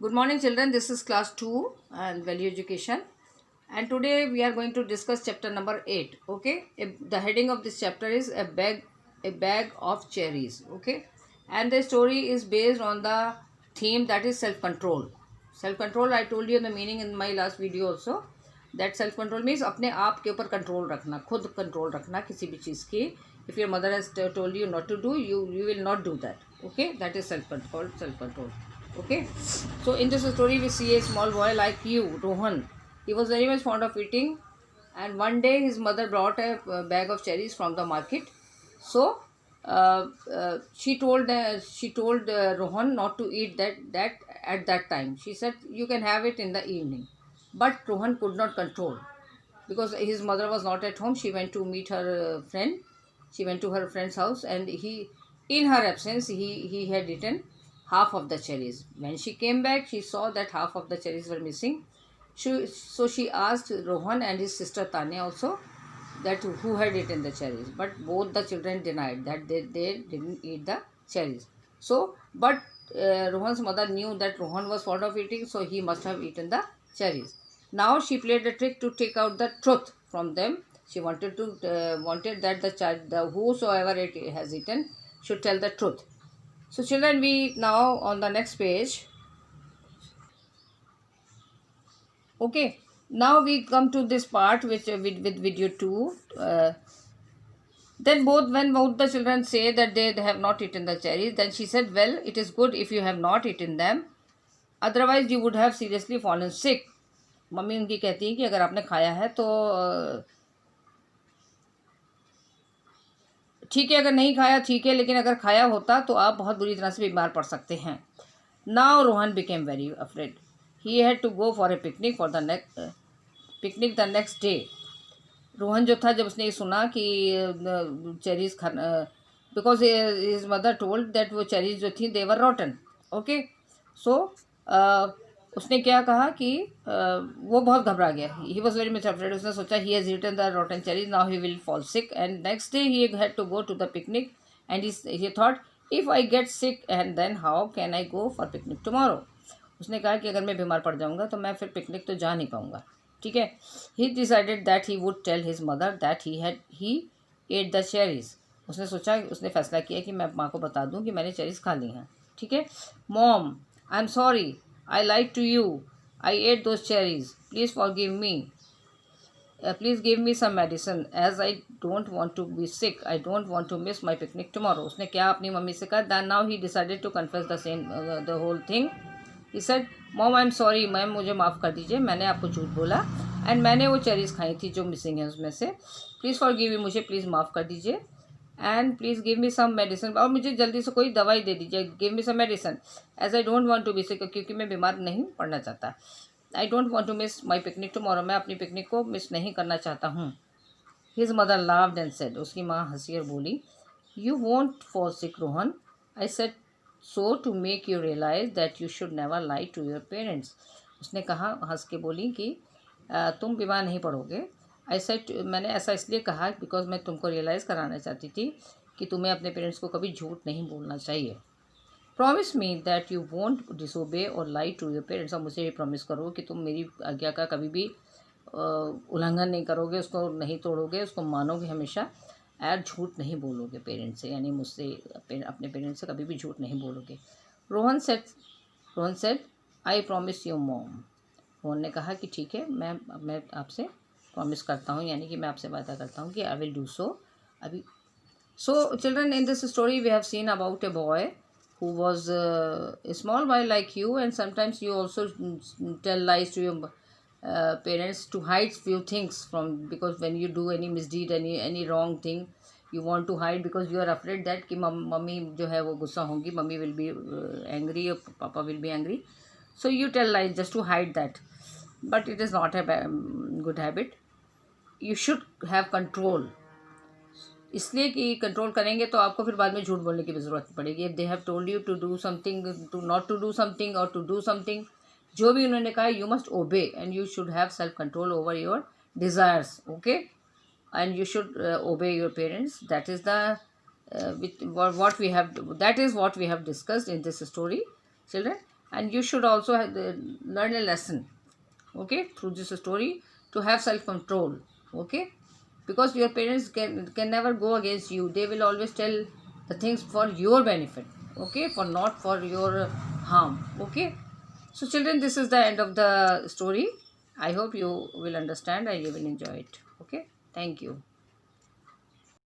Good morning, children. This is class 2 and value education. And today we are going to discuss chapter number 8. Okay. The heading of this chapter is a bag of cherries. Okay. And the story is based on the theme that is self control. Self control, I told you the meaning in my last video also. That self control means अपने आप के ऊपर control रखना, खुद control रखना किसी भी चीज़ की. If your mother has told you not to do, you will not do that. Okay. That is self control. Self control. Okay. So in this story we see a small boy like you, Rohan. He was very much fond of eating, and one day his mother brought a bag of cherries from the market. So she told Rohan not to eat that at that time. She said you can have it in the evening, but Rohan could not control because his mother was not at home. She went to meet her friend. She went to her friend's house, and in her absence, he had eaten half of the cherries. When she came back, she saw that half of the cherries were missing. So she asked Rohan and his sister Tanya also that who had eaten the cherries, but both the children denied that they didn't eat the cherries. So, but Rohan's mother knew that Rohan was fond of eating, so he must have eaten the cherries. Now she played a trick to take out the truth from them. She wanted that the child, the whosoever it has eaten, should tell the truth. So, children, we now on the next page. Okay, now we come to this part which with video 2. Then when both the children say that they have not eaten the cherries, then she said, well, it is good if you have not eaten them, otherwise you would have seriously fallen sick. Mummy उनकी कहती है कि अगर आपने खाया है तो ठीक है, अगर नहीं खाया ठीक है, लेकिन अगर खाया होता तो आप बहुत बुरी तरह से बीमार पड़ सकते हैं. Now Rohan became very afraid. He had to go for a picnic the next day. Rohan जो था, जब उसने ये सुना कि चेरीज खाना, because his mother told that वो चेरीज जो थी दे वर रॉटन. ओके. सो उसने क्या कहा कि वो बहुत घबरा गया. He was very much afraid. उसने सोचा he has eaten the rotten cherries, now he will fall sick. And next day he had to go to the picnic. And he thought if I get sick and then how can I go for picnic tomorrow. उसने कहा कि अगर मैं बीमार पड़ जाऊंगा तो मैं फिर पिकनिक तो जा नहीं पाऊंगा. ठीक है. He decided that he would tell his mother that he ate the cherries. उसने सोचा, उसने फैसला किया कि मैं माँ को बता दूं कि मैंने चेरीज खा ली हैं. ठीक है. Mom, I am sorry, I lied to you. I ate those cherries. Please forgive me. Please give me some medicine as I don't want to be sick. I don't want to miss my picnic tomorrow. उसने क्या अपनी mummy से कहा. Then now he decided to confess the whole thing. He said, Mom, I'm sorry. Ma'am मुझे माफ़ कर दीजिए, मैंने आपको झूठ बोला. एंड मैंने वो चेरीज खाई थी जो मिसिंग है उसमें से. प्लीज़ फॉरगिव मी, मुझे प्लीज़ माफ़ कर दीजिए. And please give me some medicine, और मुझे जल्दी से कोई दवाई दे दीजिए. Give me some medicine as I don't want to be sick, क्योंकि मैं बीमार नहीं पड़ना चाहता. I don't want to miss my picnic tomorrow, मैं अपनी पिकनिक को मिस नहीं करना चाहता हूँ. His mother laughed and said, उसकी माँ हंसी और बोली, you won't fall sick Rohan. I said so to make you realise that you should never lie to your parents. उसने कहा, हंस के बोली कि तुम बीमार नहीं पड़ोगे. ऐसा मैंने ऐसा इसलिए कहा बिकॉज मैं तुमको रियलाइज़ कराना चाहती थी कि तुम्हें अपने पेरेंट्स को कभी झूठ नहीं बोलना चाहिए. Promise me that you won't disobey और लाई टू योर पेरेंट्स. और मुझे ये प्रॉमिस करो कि तुम मेरी आज्ञा का कभी भी उल्लंघन नहीं करोगे, उसको नहीं तोड़ोगे, उसको मानोगे हमेशा, और झूठ नहीं बोलोगे पेरेंट्स से, यानी मुझसे अपने पेरेंट्स से कभी भी झूठ नहीं बोलोगे. Rohan said I promise you mom. Rohan ने कहा कि ठीक है, मैं आपसे प्रॉमिस करता हूँ, यानी कि मैं आपसे वादा करता हूँ कि आई विल डू सो. अभी so children, in this story we have seen about a boy who was a small boy like you, and sometimes you also tell lies to your parents to hide few things from, because when you do any misdeed, any wrong thing, you want to hide because you are afraid that कि mummy जो है वो गुस्सा होंगी, mummy will be angry or papa will be angry, so you tell lies just to hide that. But it is not a good habit. You should have control. इसलिए कि control करेंगे तो आपको फिर बाद में झूठ बोलने की भी ज़रूरत पड़ेगी. If they have told you to do something, to not to do something और टू डू समथिंग, जो भी उन्होंने कहा, you must obey and you should have self control over your desires. Okay. And you should obey your parents. That is the what we have, that is what we have discussed in this story, children. and you should also learn a lesson, okay, through this story, to have self control, okay, because your parents can never go against you. They will always tell the things for your benefit, okay, for not for your harm, okay. So children, this is the end of the story. I hope you will understand and you will enjoy it, okay. Thank you.